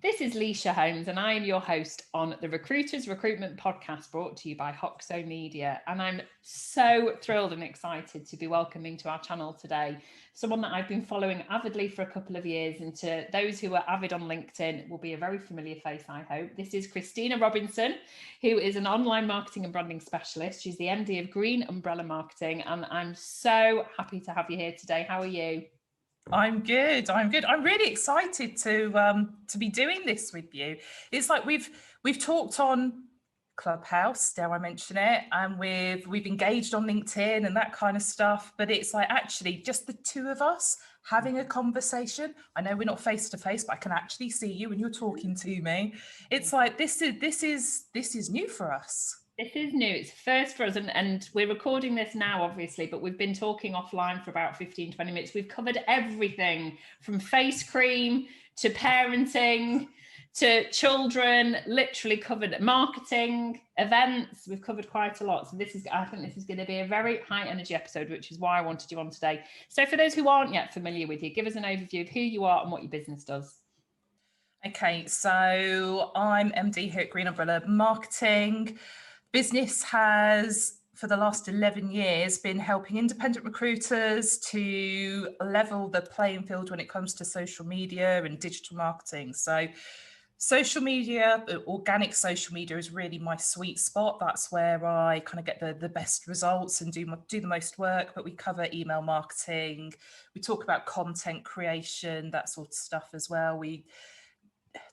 This is Leisha Holmes, and I am your host on the Recruiters Recruitment podcast brought to you by Hoxo Media. And I'm so thrilled and excited to be welcoming to our channel today someone that I've been following avidly for a couple of years. And to those who are avid on LinkedIn, will be a very familiar face, I hope. This is Christina Robinson, who is an online marketing and branding specialist. She's the MD of Green Umbrella Marketing, and I'm so happy to have you here today. How are you? I'm good. I'm really excited to be doing this with you. It's like we've talked on Clubhouse, dare I mention it, and we've engaged on LinkedIn and that kind of stuff. But it's like actually just the two of us having a conversation. I know we're not face to face, but I can actually see you when you're talking to me. It's like this is new for us. This is new. It's first for us, and we're recording this now, obviously, but we've been talking offline for about 15, 20 minutes. We've covered everything from face cream to parenting to children, literally covered marketing, events. We've covered quite a lot. So I think this is going to be a very high energy episode, which is why I wanted you on today. So for those who aren't yet familiar with you, give us an overview of who you are and what your business does. Okay, so I'm MD here at Green Umbrella Marketing. Business has, for the last 11 years, been helping independent recruiters to level the playing field when it comes to social media and digital marketing. So social media, organic social media is really my sweet spot. That's where I kind of get the best results and do the most work, but we cover email marketing. We talk about content creation, that sort of stuff as well.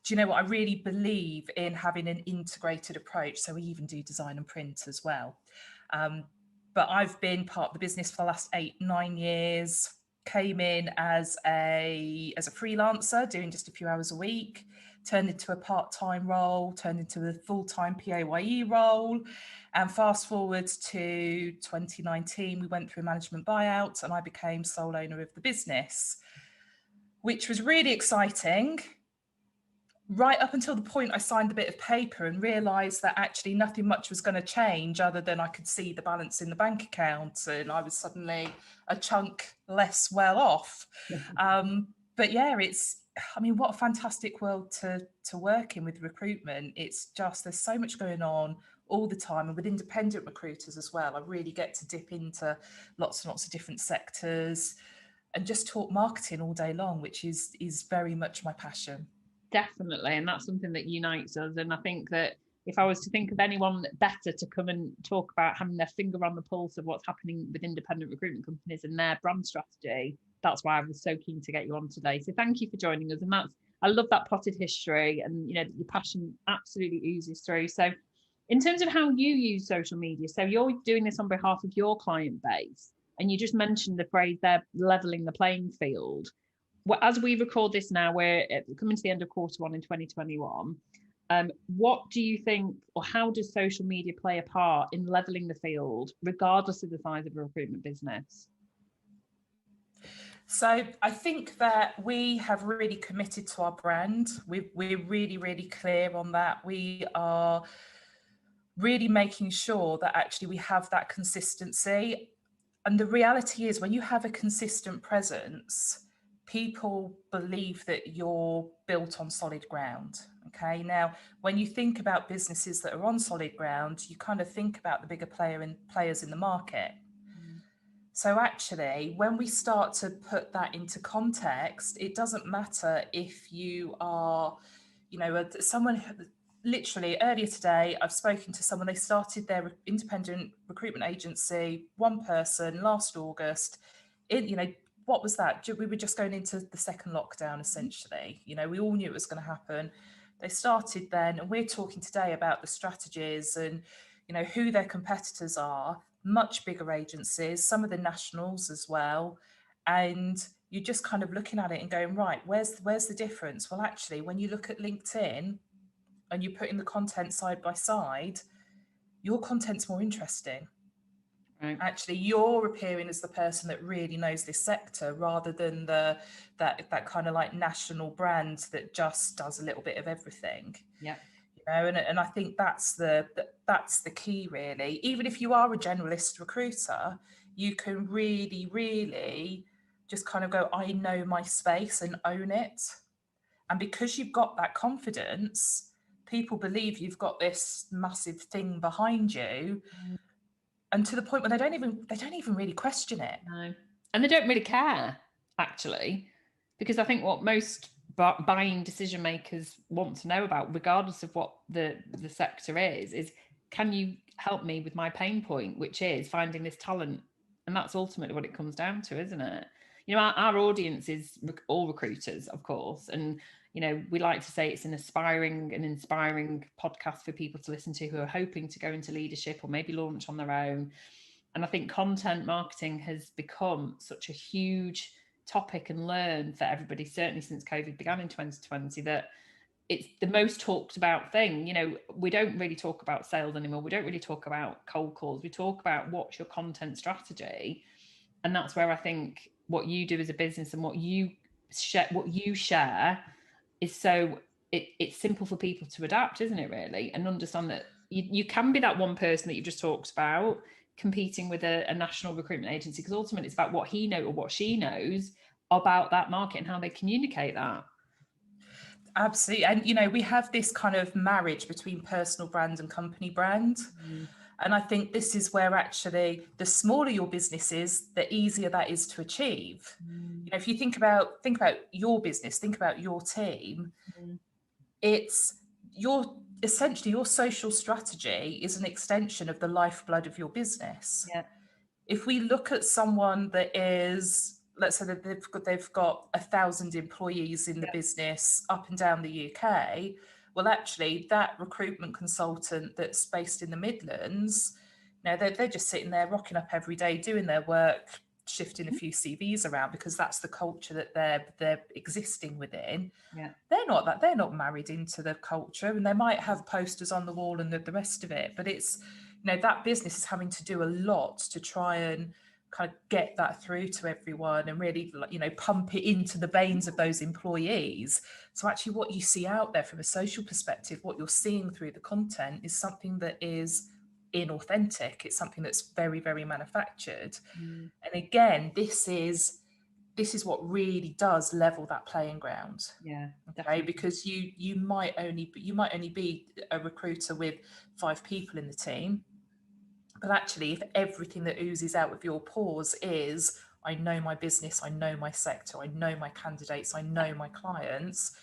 Do you know what? I really believe in having an integrated approach. So we even do design and print as well. But I've been part of the business for the last 8-9 years, came in as a freelancer, doing just a few hours a week, turned into a part-time role, turned into a full-time PAYE role. And fast forward to 2019, we went through a management buyout and I became sole owner of the business, which was really exciting. Right up until the point I signed a bit of paper and realised that actually nothing much was going to change other than I could see the balance in the bank account and I was suddenly a chunk less well off. But yeah, what a fantastic world to work in with recruitment. It's just, there's so much going on all the time, and with independent recruiters as well, I really get to dip into lots and lots of different sectors and just talk marketing all day long, which is very much my passion. Definitely. And that's something that unites us. And I think that if I was to think of anyone better to come and talk about having their finger on the pulse of what's happening with independent recruitment companies and their brand strategy, that's why I was so keen to get you on today. So thank you for joining us. And I love that potted history, and your passion absolutely oozes through. So in terms of how you use social media, so you're doing this on behalf of your client base, and you just mentioned the phrase they're leveling the playing field. Well, as we record this now, we're coming to the end of Q1 in 2021. What do you think, or how does social media play a part in leveling the field, regardless of the size of a recruitment business? So I think that we have really committed to our brand. We're really, really clear on that. We are really making sure that actually we have that consistency. And the reality is, when you have a consistent presence, people believe that you're built on solid ground. Okay. Now, when you think about businesses that are on solid ground, you kind of think about the bigger players in the market. So actually, when we start to put that into context, it doesn't matter if you are, someone. Literally earlier today, I've spoken to someone. They started their independent recruitment agency, one person, last August. What was that? We were just going into the second lockdown, essentially. We all knew it was going to happen. They started then, and we're talking today about the strategies and, who their competitors are, much bigger agencies, some of the nationals as well. And you're just kind of looking at it and going, right, where's the difference? Well, actually, when you look at LinkedIn and you're putting the content side by side, your content's more interesting. Right. Actually, you're appearing as the person that really knows this sector, rather than that kind of like national brand that just does a little bit of everything. Yeah. And I think that's the key, really. Even if you are a generalist recruiter, you can really, really just kind of go, I know my space, and own it. And because you've got that confidence, people believe you've got this massive thing behind you, and to the point where they don't even really question it. No. And they don't really care, actually, because I think what most buying decision makers want to know about, regardless of what the sector is can you help me with my pain point, which is finding this talent? And that's ultimately what it comes down to, isn't it? You know, our audience is all recruiters, of course, and you know, we like to say it's an aspiring and inspiring podcast for people to listen to who are hoping to go into leadership or maybe launch on their own. And I think content marketing has become such a huge topic and learn for everybody, certainly since COVID began in 2020, that it's the most talked about thing. You know, we don't really talk about sales anymore. We don't really talk about cold calls. We talk about what's your content strategy. And that's where I think what you do as a business and what you share is so it's simple for people to adapt, isn't it, really? And understand that you can be that one person that you just talked about competing with a national recruitment agency, because ultimately it's about what he knows or what she knows about that market and how they communicate that. Absolutely. And, you know, we have this kind of marriage between personal brand and company brand. And I think this is where actually the smaller your business is, the easier that is to achieve. You know, if you think about your business, think about your team, it's essentially your social strategy is an extension of the lifeblood of your business. Yeah. If we look at someone that is, let's say that they've got 1,000 employees in the business up and down the UK, well, actually, that recruitment consultant that's based in the Midlands, you know, they're just sitting there rocking up every day, doing their work, shifting a few CVs around because that's the culture that they're existing within. Yeah. They're not married into the culture, and they might have posters on the wall and the rest of it, but it's, you know, that business is having to do a lot to try and kind of get that through to everyone and really, you know, pump it into the veins of those employees. So actually what you see out there from a social perspective, what you're seeing through the content is something that is inauthentic. It's something that's very, very manufactured. And again, this is what really does level that playing ground. Yeah, definitely. Okay, because you might only be a recruiter with 5 people in the team, but actually, if everything that oozes out of your pores is, I know my business, I know my sector, I know my candidates, I know my clients,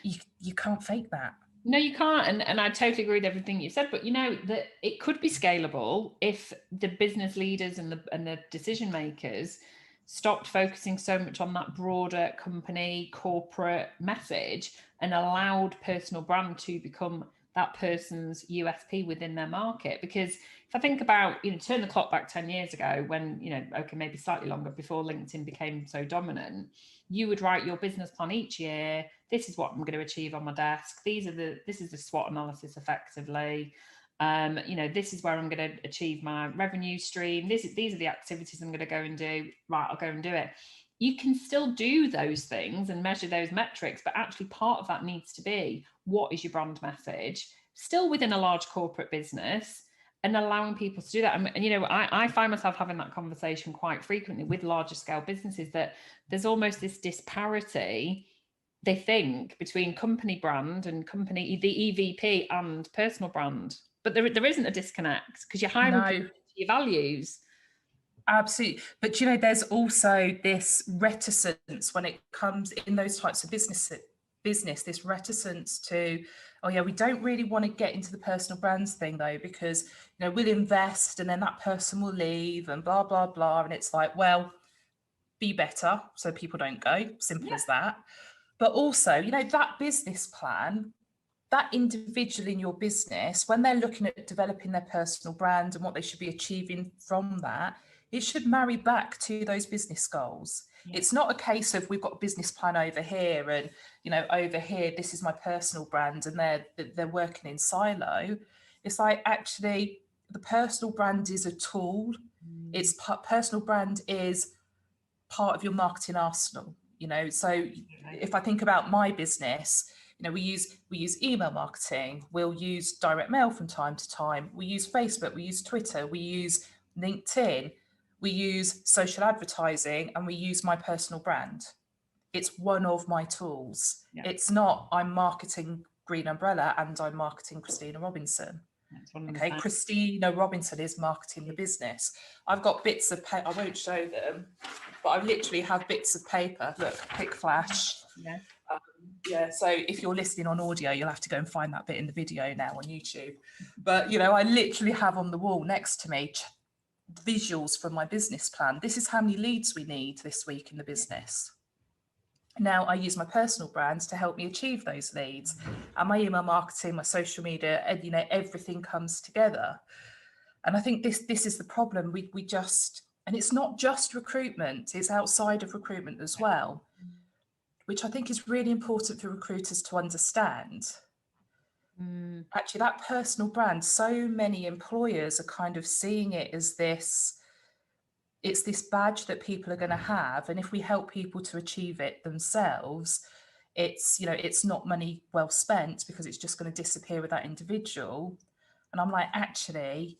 you can't fake that. No, you can't. And I totally agree with everything you said. But you know that it could be scalable if the business leaders and the decision makers stopped focusing so much on that broader company corporate message and allowed personal brand to become that person's USP within their market. Because if I think about, you know, turn the clock back 10 years ago when, you know, okay, maybe slightly longer, before LinkedIn became so dominant, you would write your business plan each year. This is what I'm going to achieve on my desk. This is the SWOT analysis effectively. You know, this is where I'm going to achieve my revenue stream. These are the activities I'm going to go and do. Right, I'll go and do it. You can still do those things and measure those metrics, but actually part of that needs to be, what is your brand message? Still within a large corporate business, and allowing people to do that. And you know, I find myself having that conversation quite frequently with larger scale businesses, that there's almost this disparity, they think, between company brand and company, the EVP and personal brand. But there isn't a disconnect, because you're hiring people to your values. Absolutely. But, you know, there's also this reticence when it comes in those types of business, this reticence to, oh yeah, we don't really want to get into the personal brands thing though, because, you know, we'll invest and then that person will leave and blah, blah, blah. And it's like, well, be better so people don't go. Simple as that. But also, you know, that business plan, that individual in your business, when they're looking at developing their personal brand and what they should be achieving from that, it should marry back to those business goals. It's not a case of we've got a business plan over here and, you know, over here, this is my personal brand, and they're working in silo. It's like, actually, the personal brand is a tool. It's personal brand is part of your marketing arsenal, you know. So if I think about my business, you know, we use email marketing, we'll use direct mail from time to time, we use Facebook, we use Twitter, we use LinkedIn, we use social advertising, and we use my personal brand. It's one of my tools. Yeah. It's not I'm marketing Green Umbrella and I'm marketing Christina Robinson. Okay, Christina Robinson is marketing the business. I've got bits of paper, I won't show them, but I literally have bits of paper. Look, quick flash. Yeah. Yeah, so if you're listening on audio, you'll have to go and find that bit in the video now on YouTube. But, you know, I literally have on the wall next to me visuals from my business plan. This is how many leads we need this week in the business. Now I use my personal brands to help me achieve those leads, and my email marketing, my social media, and you know, everything comes together. And I think this is the problem. We just, and it's not just recruitment, it's outside of recruitment as well, which I think is really important for recruiters to understand. Actually, that personal brand, so many employers are kind of seeing it as this, it's this badge that people are going to have, and if we help people to achieve it themselves, it's, you know, it's not money well spent because it's just going to disappear with that individual. And I'm like, actually,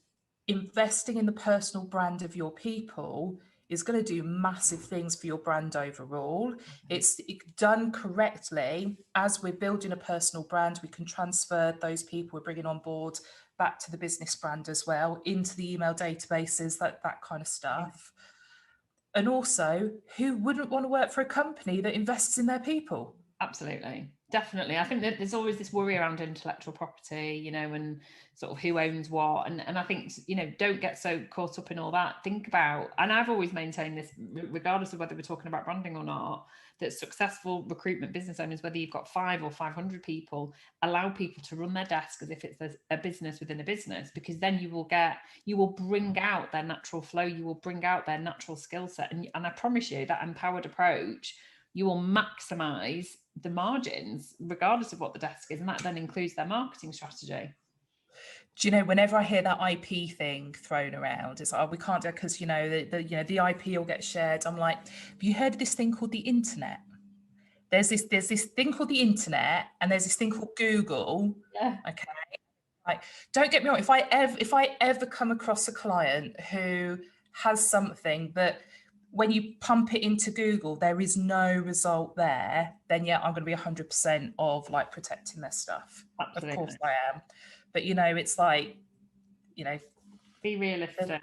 investing in the personal brand of your people is going to do massive things for your brand overall. It's done correctly. As we're building a personal brand, we can transfer those people we're bringing on board back to the business brand as well, into the email databases, that kind of stuff. And also, who wouldn't want to work for a company that invests in their people? Absolutely. Definitely. I think that there's always this worry around intellectual property, you know, and sort of who owns what. And I think, you know, don't get so caught up in all that. Think about, and I've always maintained this, regardless of whether we're talking about branding or not, that successful recruitment business owners, whether you've got 5 or 500 people, allow people to run their desk as if it's a business within a business, because then you will bring out their natural flow, you will bring out their natural skill set. And I promise you that empowered approach, you will maximize the margins regardless of what the desk is, and that then includes their marketing strategy. Do you know, whenever I hear that IP thing thrown around, it's like, oh, we can't do it because, you know, the IP will get shared. I'm like, have you heard of this thing called the internet? There's this thing called the internet, and there's this thing called Google. Yeah. Okay. Like, don't get me wrong, if I ever come across a client who has something that when you pump it into Google, there is no result there, then yeah, I'm going to be 100% of like protecting their stuff. Absolutely. Of course I am. But, you know, it's like, you know, be realistic.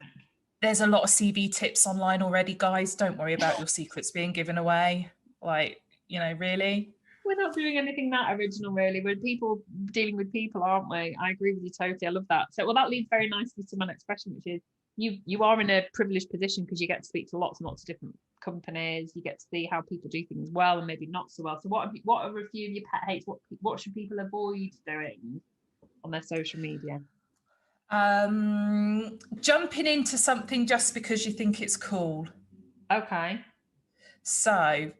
There's a lot of CV tips online already, guys. Don't worry about your secrets being given away. Like, you know, really. We're not doing anything that original, really. We're people dealing with people, aren't we? I agree with you totally. I love that. So, well, that leads very nicely to my next question, which is, you are in a privileged position because you get to speak to lots and lots of different companies. You get to see how people do things well and maybe not so well. So what are a few of your pet hates? What should people avoid doing on their social media? Jumping into something just because you think it's cool. Okay. So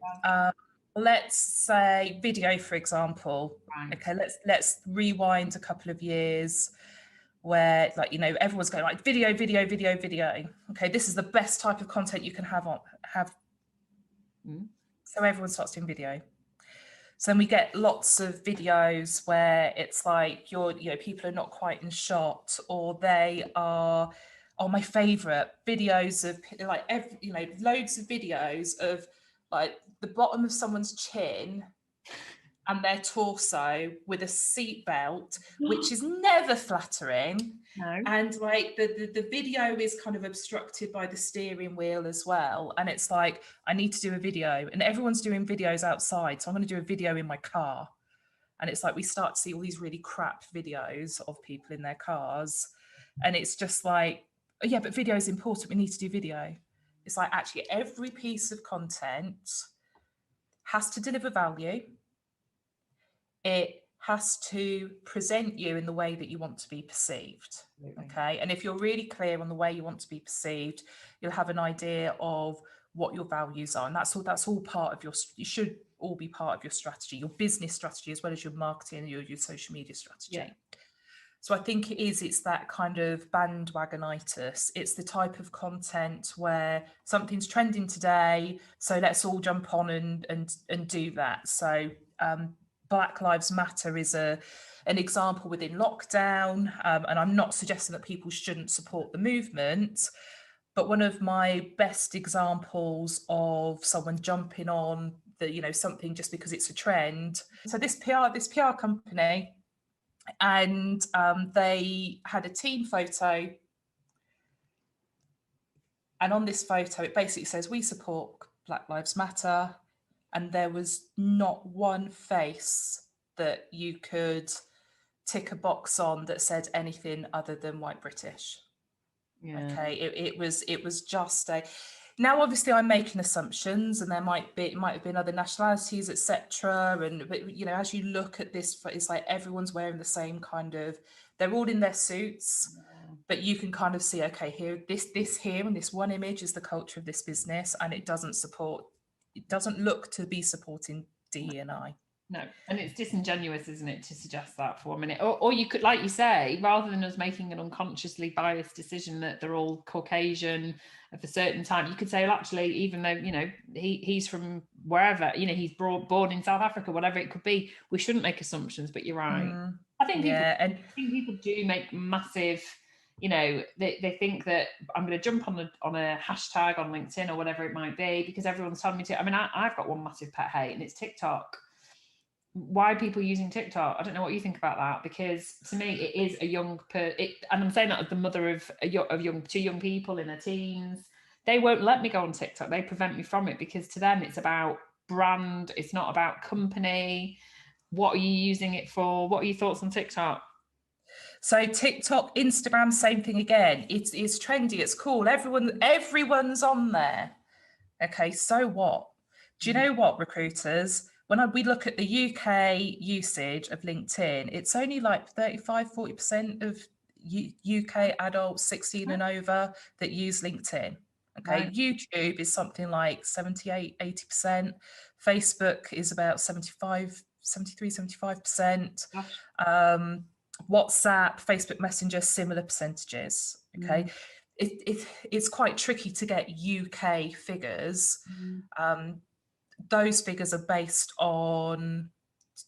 let's say video, for example. Right. Okay, let's rewind a couple of years where, like, you know, everyone's going like video. Okay, this is the best type of content you can have. So everyone starts doing video. So then we get lots of videos where it's like people are not quite in shot, or they are, my favorite videos of like loads of videos of like the bottom of someone's chin and their torso with a seat belt, which is never flattering. No. And like the video is kind of obstructed by the steering wheel as well. And it's like, I need to do a video, and everyone's doing videos outside. So I'm going to do a video in my car. And it's like, we start to see all these really crap videos of people in their cars. And it's just like, oh, yeah, but video is important. We need to do video. It's like, actually, every piece of content has to deliver value. It has to present you in the way that you want to be perceived. Okay. And if you're really clear on the way you want to be perceived, you'll have an idea of what your values are. And that's all part of you should all be part of your strategy, your business strategy, as well as your marketing and your social media strategy. Yeah. So I think it's that kind of bandwagonitis. It's the type of content where something's trending today, so let's all jump on and do that. So Black Lives Matter is an example within lockdown, and I'm not suggesting that people shouldn't support the movement, but one of my best examples of someone jumping on something just because it's a trend. So this PR company, and they had a team photo, and on this photo it basically says, "We support Black Lives Matter," and there was not one face that you could tick a box on that said anything other than white British. Yeah. Okay, it was just a. Now, obviously, I'm making assumptions, and it might have been other nationalities, etc. And but as you look at this, it's like everyone's wearing the same kind of. They're all in their suits, but you can kind of see, okay, here, this here, and this one image is the culture of this business, and it doesn't look to be supporting DE&I. No, and it's disingenuous, isn't it, to suggest that for 1 minute? Or you could, like you say, rather than us making an unconsciously biased decision that they're all Caucasian of a certain time, you could say, well, actually, even though he's from wherever, he's born in South Africa, whatever it could be, we shouldn't make assumptions. But you're right. I think people do make massive. They think that I'm going to jump on a hashtag on LinkedIn or whatever it might be because everyone's telling me to. I mean, I've got one massive pet hate, and it's TikTok. Why are people using TikTok? I don't know what you think about that, because to me it is a young and I'm saying that as the mother of two young people in their teens. They won't let me go on TikTok. They prevent me from it because to them it's about brand. It's not about company. What are you using it for? What are your thoughts on TikTok? So TikTok, Instagram, same thing again. It's trendy. It's cool. Everyone's on there. Okay, so what? Do you know what, recruiters? When we look at the UK usage of LinkedIn, it's only like 35-40% of UK adults 16 and over that use LinkedIn. Okay, right. YouTube is something like 78-80%. Facebook is about 73-75%. WhatsApp, Facebook Messenger, similar percentages. Okay. It's quite tricky to get UK figures. Those figures are based on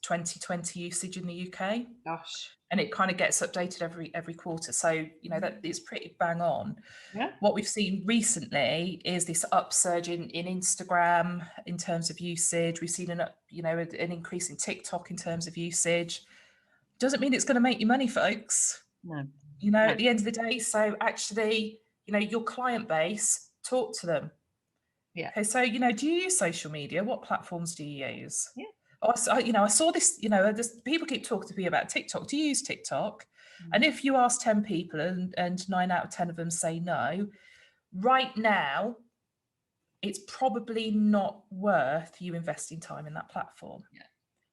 2020 usage in the UK. Gosh. And it kind of gets updated every quarter. So, that is pretty bang on. Yeah. What we've seen recently is this upsurge in Instagram in terms of usage. We've seen an increase in TikTok in terms of usage. Doesn't mean it's going to make you money, folks. No. At the end of the day. So actually, your client base, talk to them. Yeah. Okay. So, do you use social media? What platforms do you use? Yeah. I saw this, people keep talking to me about TikTok. Do you use TikTok? And if you ask 10 people and 9 out of 10 of them say no, right now, it's probably not worth you investing time in that platform.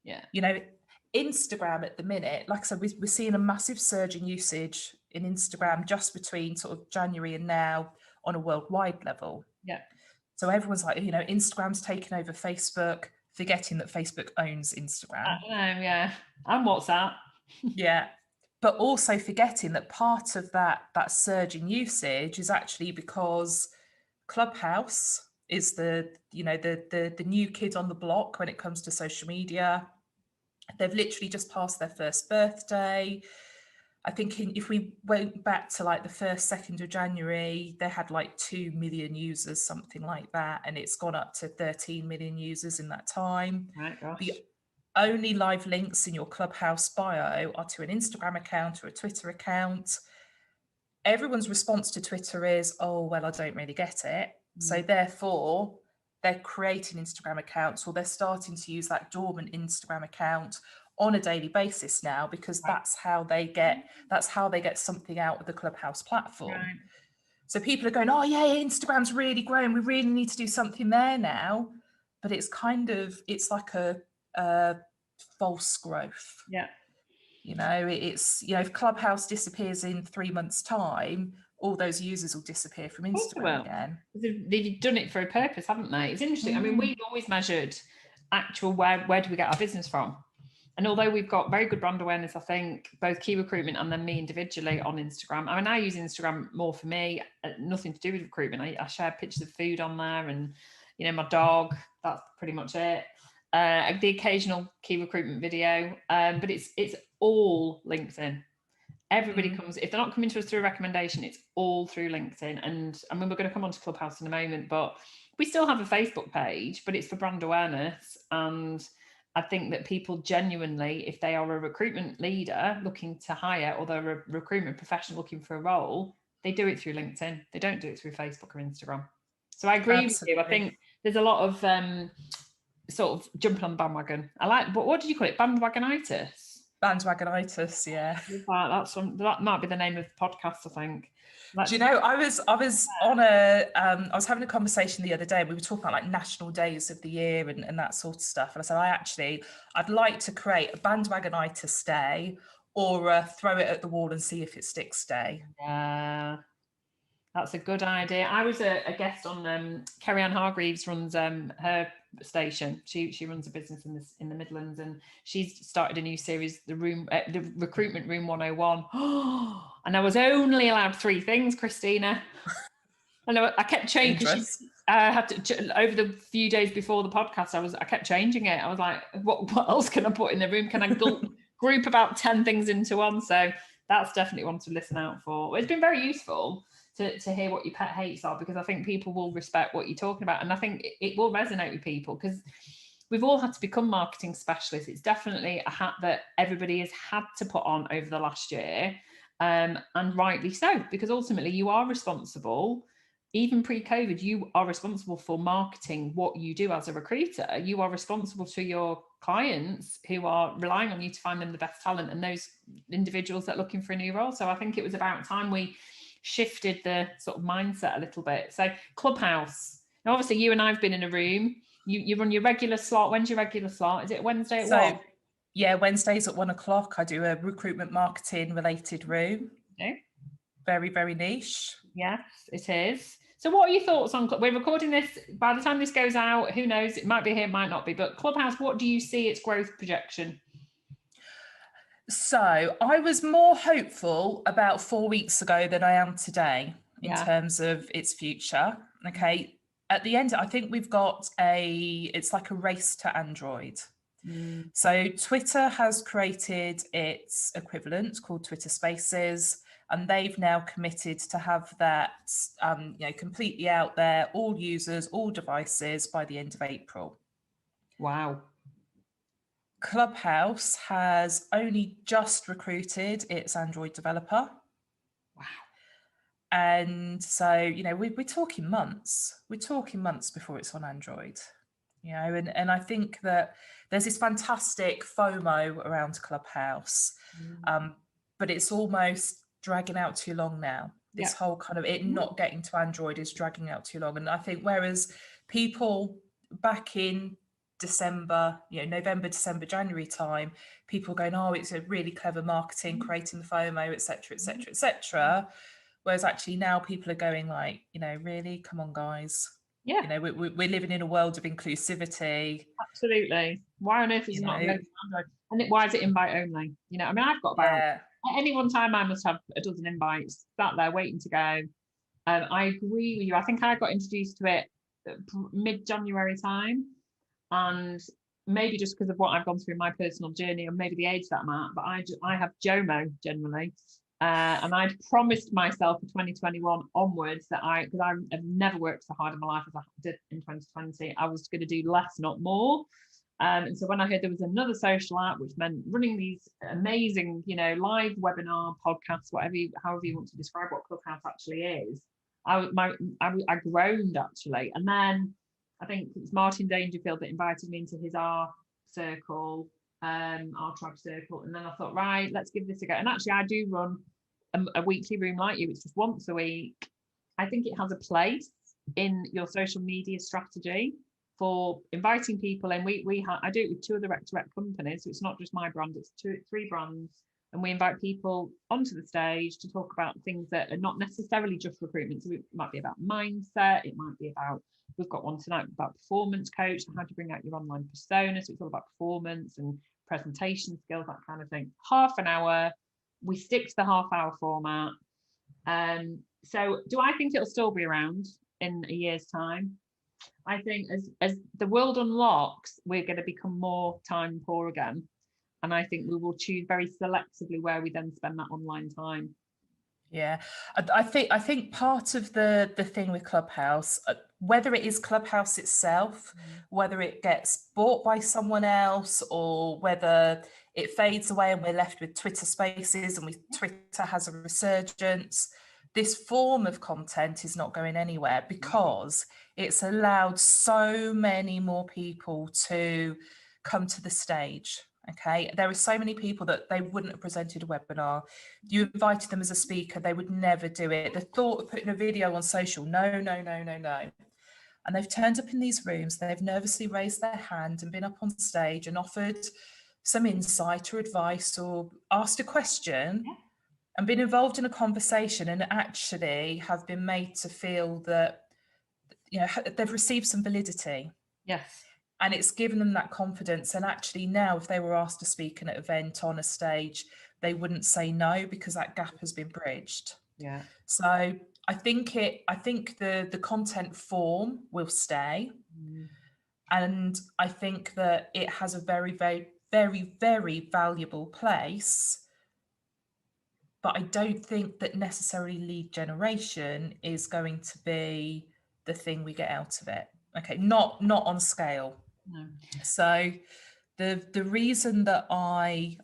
Yeah. Instagram at the minute, like I said, we're seeing a massive surge in usage in Instagram just between sort of January and now on a worldwide level. Yeah. So everyone's like, Instagram's taken over Facebook, forgetting that Facebook owns Instagram. I know, yeah. And WhatsApp. Yeah. But also forgetting that part of that surge in usage is actually because Clubhouse is the new kid on the block when it comes to social media. They've literally just passed their first birthday. I think if we went back to like the 1st, 2nd of January, they had like 2 million users, something like that. And it's gone up to 13 million users in that time. Right, gosh. The only live links in your Clubhouse bio are to an Instagram account or a Twitter account. Everyone's response to Twitter is, oh, well, I don't really get it. So therefore, they're creating Instagram accounts, or they're starting to use that dormant Instagram account on a daily basis now, because that's how they get something out of the Clubhouse platform. Right. So people are going, oh yeah, Instagram's really grown. We really need to do something there now. But it's like a false growth. Yeah. If Clubhouse disappears in 3 months' time, all those users will disappear from Instagram again. They've done it for a purpose, haven't they? It's interesting. I mean, we've always measured actual where do we get our business from? And although we've got very good brand awareness, I think both Key Recruitment and then me individually on Instagram. I mean, I use Instagram more for me, nothing to do with recruitment. I share pictures of food on there and, my dog, that's pretty much it. The occasional Key Recruitment video, but it's all LinkedIn. Everybody comes, if they're not coming to us through a recommendation, it's all through LinkedIn. And I mean, we're going to come on to Clubhouse in a moment, but we still have a Facebook page, but it's for brand awareness. And I think that people genuinely, if they are a recruitment leader looking to hire, or they're a recruitment professional looking for a role, they do it through LinkedIn. They don't do it through Facebook or Instagram. So I agree with you. I think there's a lot of sort of jumping on the bandwagon. I like, but what did you call it? Bandwagonitis? Bandwagonitis, yeah. That might be the name of the podcast, I think. Do you know, I was on I was having a conversation the other day. We were talking about like national days of the year and that sort of stuff. And I said, I'd like to create a bandwagonitis day, or a throw it at the wall and see if it sticks day. Yeah, that's a good idea. I was a guest on Kerry-Ann Hargreaves runs her station. She runs a business in the Midlands, and she's started a new series, the Recruitment Room 101. And I was only allowed 3 things, Christina. And I kept changing. I had to, over the few days before the podcast, I kept changing it. I was like, what else can I put in the room? Can I group about 10 things into one? So that's definitely one to listen out for. It's been very useful to hear what your pet hates are, because I think people will respect what you're talking about, and I think it will resonate with people, because we've all had to become marketing specialists. It's definitely a hat that everybody has had to put on over the last year, and rightly so, because ultimately you are responsible. Even pre-COVID, you are responsible for marketing what you do as a recruiter. You are responsible to your clients who are relying on you to find them the best talent, and those individuals that are looking for a new role. So I think it was about time we shifted the sort of mindset a little bit. So Clubhouse. Now, obviously, you and I've been in a room. You run your regular slot. When's your regular slot? Is it Wednesday at 1? Yeah, Wednesdays at 1 o'clock. I do a recruitment marketing related room. Okay. Very, very niche. Yes, it is. So what are your thoughts on, we're recording this, by the time this goes out, who knows, it might be here, it might not be, but Clubhouse, what do you see its growth projection? So I was more hopeful about 4 weeks ago than I am today in terms of its future. Okay. At the end, I think we've got it's like a race to Android. So Twitter has created its equivalent called Twitter Spaces, and they've now committed to have that completely out there, all users, all devices, by the end of April. Wow. Clubhouse has only just recruited its Android developer. Wow. And so, we're talking months. We're talking months before it's on Android. And I think that there's this fantastic FOMO around Clubhouse, but it's almost dragging out too long now. This whole kind of it not getting to Android is dragging out too long. And I think whereas people back in December, November, December, January time, people going, oh, it's a really clever marketing, creating the FOMO, etc., etc., etc. Whereas actually now people are going like, really, come on, guys. Yeah. We're living in a world of inclusivity. Absolutely. Why on earth is it not going to Android? And why is it invite only? I've got about at any one time I must have a dozen invites sat there waiting to go. I agree with you. I think I got introduced to it mid-January time, and maybe just because of what I've gone through in my personal journey, or maybe the age that I'm at, but I have JOMO generally. And I'd promised myself for 2021 onwards that because I have never worked so hard in my life as I did in 2020, I was going to do less, not more. And so when I heard there was another social app, which meant running these amazing, live webinar, podcasts, however you want to describe what Clubhouse actually is, I groaned actually. And then I think it's Martin Dangerfield that invited me into his R circle, our tribe circle. And then I thought, right, let's give this a go. And actually I do run a weekly room like you. It's just once a week. I think it has a place in your social media strategy for inviting people in. I do it with 2 other rec-to-rec companies, so it's not just my brand, it's 3 brands, and we invite people onto the stage to talk about things that are not necessarily just recruitment. So it might be about mindset, it might be about, we've got one tonight about performance coach, how to bring out your online persona, so it's all about performance and presentation skills, that kind of thing. Half an hour, we stick to the half-hour format. So do I think it'll still be around in a year's time? I think as the world unlocks, we're going to become more time poor again. And I think we will choose very selectively where we then spend that online time. Yeah, I think part of the thing with Clubhouse, whether it is Clubhouse itself, whether it gets bought by someone else, or whether it fades away and we're left with Twitter Spaces and Twitter has a resurgence, this form of content is not going anywhere because it's allowed so many more people to come to the stage. Okay, there are so many people that they wouldn't have presented a webinar. You invited them as a speaker, they would never do it. The thought of putting a video on social, no, no, no, no, no. And they've turned up in these rooms, they've nervously raised their hand and been up on stage and offered some insight or advice or asked a question and been involved in a conversation, and actually have been made to feel that, you know, they've received some validity. Yes. And it's given them that confidence. And actually now, if they were asked to speak at an event on a stage, they wouldn't say no because that gap has been bridged. Yeah. So I think the content form will stay. And I think that it has a very, very, very, very valuable place. But I don't think that necessarily lead generation is going to be the thing we get out of it. Okay, not on scale. No. So the reason that I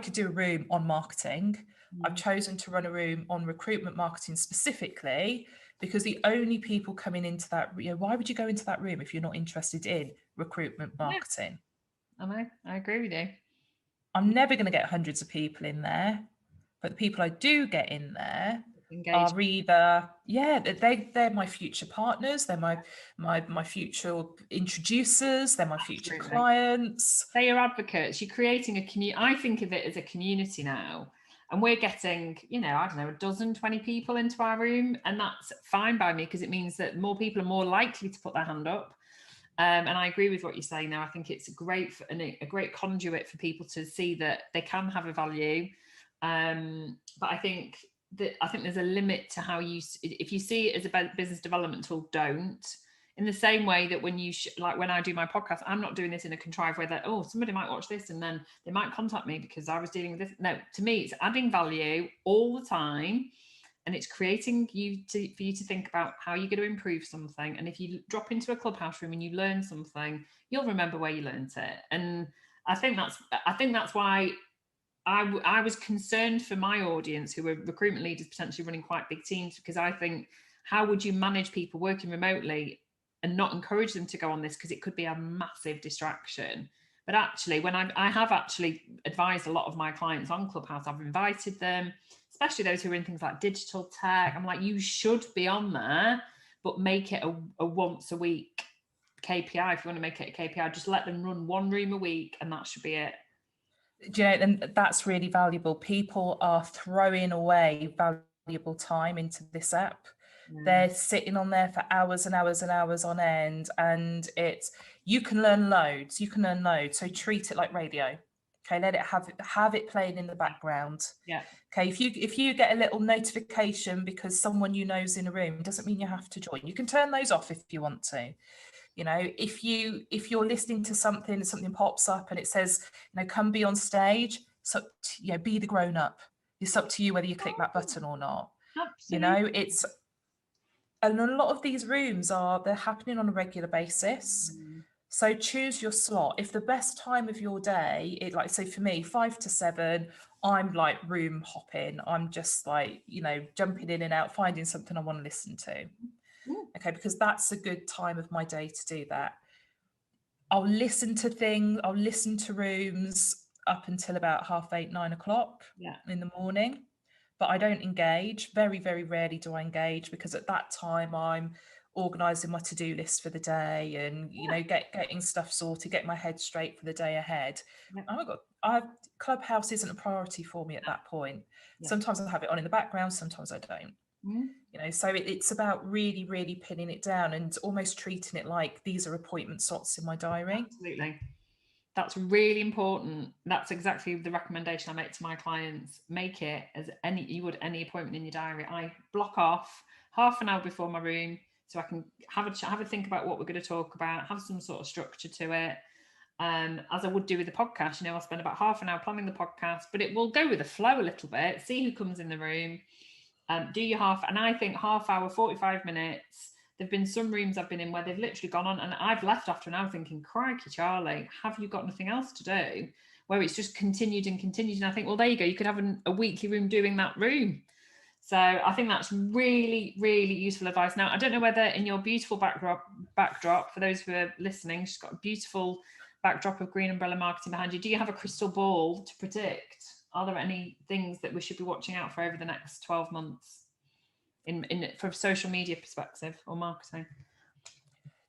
could do a room on marketing. I've chosen to run a room on recruitment marketing specifically because the only people coming into that, why would you go into that room if you're not interested in recruitment marketing? I agree with you. I'm never going to get hundreds of people in there, but the people I do get in there are either, they're my future partners, they're my future introducers, they're my future clients. They're your advocates. You're creating a community. I think of it as a community now. And we're getting, I don't know, a dozen, 20 people into our room. And that's fine by me because it means that more people are more likely to put their hand up. And I agree with what you're saying now. I think it's a great conduit for people to see that they can have a value. But I think there's a limit to how if you see it as a business development tool, don't. In the same way that when when I do my podcast, I'm not doing this in a contrived way that, somebody might watch this and then they might contact me because I was dealing with this. No, to me, it's adding value all the time. And it's creating for you to think about how you're going to improve something. And if you drop into a Clubhouse room and you learn something, you'll remember where you learned it. And I think that's why I was concerned for my audience who were recruitment leaders potentially running quite big teams, because I think, how would you manage people working remotely and not encourage them to go on this, because it could be a massive distraction. But actually, when I have actually advised a lot of my clients on Clubhouse, I've invited them, especially those who are in things like digital tech. I'm like, you should be on there, but make it a once a week KPI. If you want to make it a KPI, just let them run one room a week and that should be it. And that's really valuable. People are throwing away valuable time into this app. They're sitting on there for hours and hours and hours on end, and you can learn loads. So treat it like radio. Okay, let it have it playing in the background. Yeah. Okay, if you get a little notification because someone you know is in a room, it doesn't mean you have to join. You can turn those off if you want to. If you're listening to something and something pops up and it says, come be on stage, so be the grown up. It's up to you whether you click that button or not. Absolutely. And a lot of these rooms they're happening on a regular basis. So choose your slot. If the best time of your day, like say for me, 5 to 7, I'm like room hopping. I'm just like, jumping in and out, finding something I want to listen to. Okay, because that's a good time of my day to do that. I'll listen to rooms up until about 8:30, 9 o'clock in the morning. But I don't engage. Very, very rarely do I engage, because at that time I'm organising my to-do list for the day and getting stuff sorted, get my head straight for the day ahead. Clubhouse isn't a priority for me at that point. Sometimes I have it on in the background, sometimes I don't. So it's about really, really pinning it down and almost treating it like these are appointment slots in my diary. Absolutely. That's really important. That's exactly the recommendation I make to my clients. Make it as you would any appointment in your diary. I block off half an hour before my room so I can have a think about what we're going to talk about, have some sort of structure to it. As I would do with the podcast, I'll spend about half an hour planning the podcast, but it will go with the flow a little bit, see who comes in the room. Do your half, and I think half hour, 45 minutes. There've been some rooms I've been in where they've literally gone on, and I've left after an hour thinking, crikey, Charlie, have you got nothing else to do? Where it's just continued and continued. And I think, well, there you go. You could have a weekly room doing that room. So I think that's really, really useful advice. Now, I don't know whether in your beautiful backdrop, for those who are listening, she's got a beautiful backdrop of Green Umbrella Marketing behind you. Do you have a crystal ball to predict? Are there any things that we should be watching out for over the next 12 months? From a social media perspective or marketing?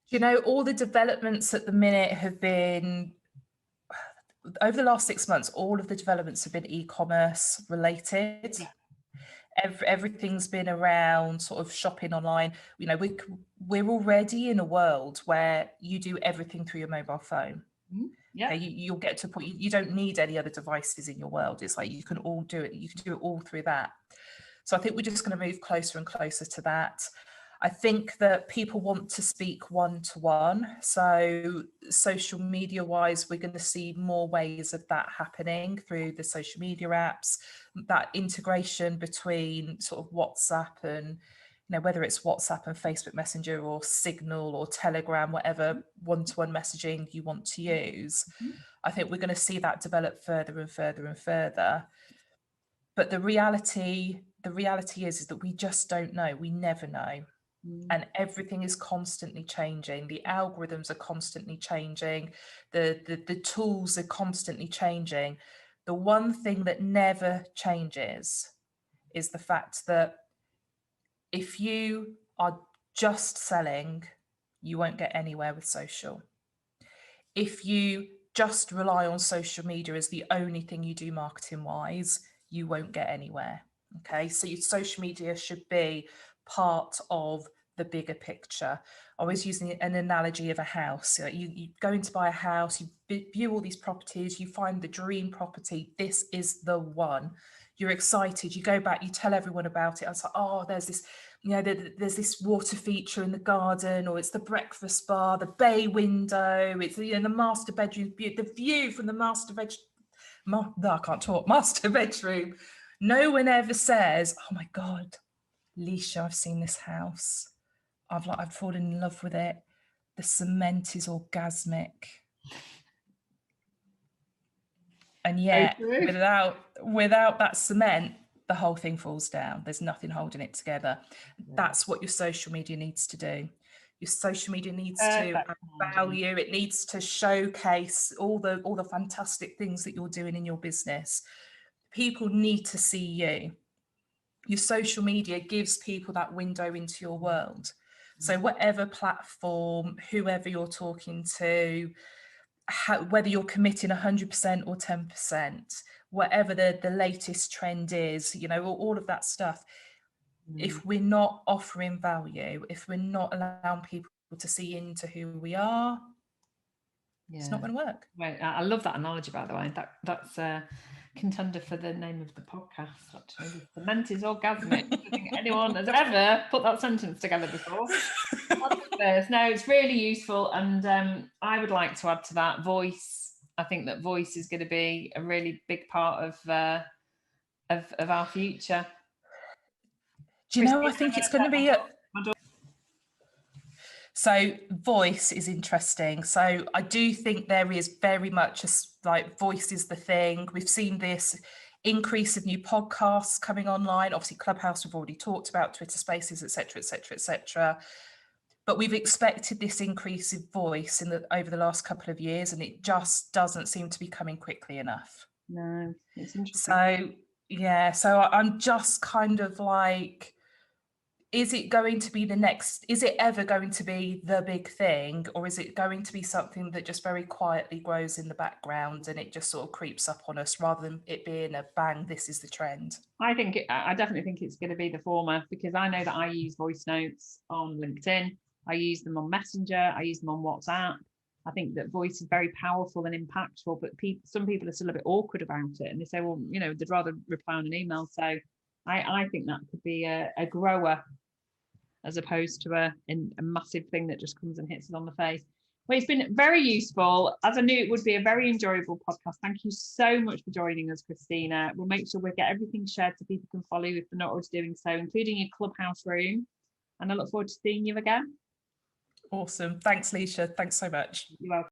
You know, all the developments at the minute have been, over the last 6 months, all of the developments have been e-commerce related. Yeah. Everything's been around sort of shopping online. You know, we're already in a world where you do everything through your mobile phone. Mm-hmm. Yeah. You'll get to a point, you don't need any other devices in your world. It's like you can all do it. You can do it all through that. So I think we're just going to move closer and closer to that. I think that people want to speak one-to-one. So social media wise, we're going to see more ways of that happening through the social media apps, that integration between sort of WhatsApp and, you know, whether it's WhatsApp and Facebook Messenger or Signal or Telegram, whatever one-to-one messaging you want to use. Mm-hmm. I think we're going to see that develop further and further and further. But the reality is that we just don't know. We never know. And everything is constantly changing. The algorithms are constantly changing. The tools are constantly changing. The one thing that never changes is the fact that if you are just selling, you won't get anywhere with social. If you just rely on social media as the only thing you do marketing wise, you won't get anywhere. Okay, so your social media should be part of the bigger picture. I was using an analogy of a house. You go in to buy a house, you view all these properties, you find the dream property. This is the one. You're excited. You go back, you tell everyone about it. I was like, oh, there's this, you know, there's this water feature in the garden, or it's the breakfast bar, the bay window, it's the master bedroom, the view from the master bedroom. No one ever says, oh my God, Leisha, I've seen this house. I've fallen in love with it. The cement is orgasmic. And yet, without that cement, the whole thing falls down. There's nothing holding it together. Yeah. That's what your social media needs to do. Your social media needs to add value. It needs to showcase all the fantastic things that you're doing in your business. People need to see you. Your social media gives people that window into your world. So whatever platform, whoever you're talking to, whether you're committing 100% or 10%, whatever the latest trend is, you know, all of that stuff. If we're not offering value, if we're not allowing people to see into who we are, it's not going to work. Right. I love that analogy, by the way. That's a contender for the name of the podcast, actually. The cement is orgasmic. I don't think anyone has ever put that sentence together before. No, it's really useful. And I would like to add to that voice. I think that voice is going to be a really big part of our future. Do you know, I think it's going to be So voice is interesting. So I do think there is very much voice is the thing. We've seen this increase of new podcasts coming online. Obviously, Clubhouse we've already talked about, Twitter Spaces, etc., etc., etc. But we've expected this increase in voice over the last couple of years, and it just doesn't seem to be coming quickly enough. No, it's interesting. So yeah, so I'm just kind of like, is it going to be is it ever going to be the big thing, or is it going to be something that just very quietly grows in the background and it just sort of creeps up on us rather than it being a bang, this is the trend? I definitely think it's going to be the former, because I know that I use voice notes on LinkedIn. I use them on Messenger. I use them on WhatsApp. I think that voice is very powerful and impactful, but some people are still a bit awkward about it. And they say, well, you know, they'd rather reply on an email. So I think that could be a grower as opposed to a massive thing that just comes and hits us on the face. Well, it's been very useful. As I knew it would be a very enjoyable podcast. Thank you so much for joining us, Christina. We'll make sure we get everything shared so people can follow you if they're not already doing so, including your Clubhouse room. And I look forward to seeing you again. Awesome. Thanks, Leisha. Thanks so much. You're welcome.